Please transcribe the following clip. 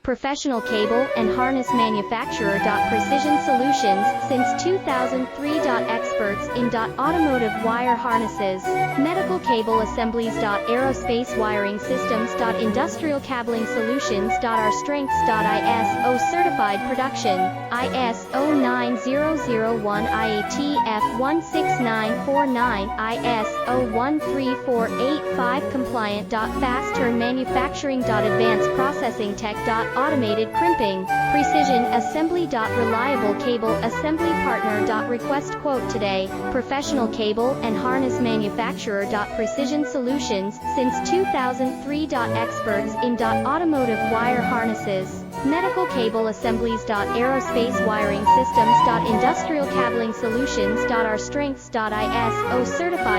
professional cable and harness manufacturer. Precision Solutions, since 2003. Experts in automotive wire harnesses, medical cable assemblies. Aerospace wiring systems. Industrial cabling solutions. Our strengths. ISO certified production, ISO 9001, IATF 16949, ISO 13485 compliant. Fast turn manufacturing. Advanced processing tech. Automated crimping, precision assembly. Reliable cable assembly partner. Request quote today, professional cable and harness manufacturer. Precision Solutions, since 2003. Experts in automotive wire harnesses, medical cable assemblies. Aerospace wiring systems. Industrial cabling solutions. Our strengths. ISO certified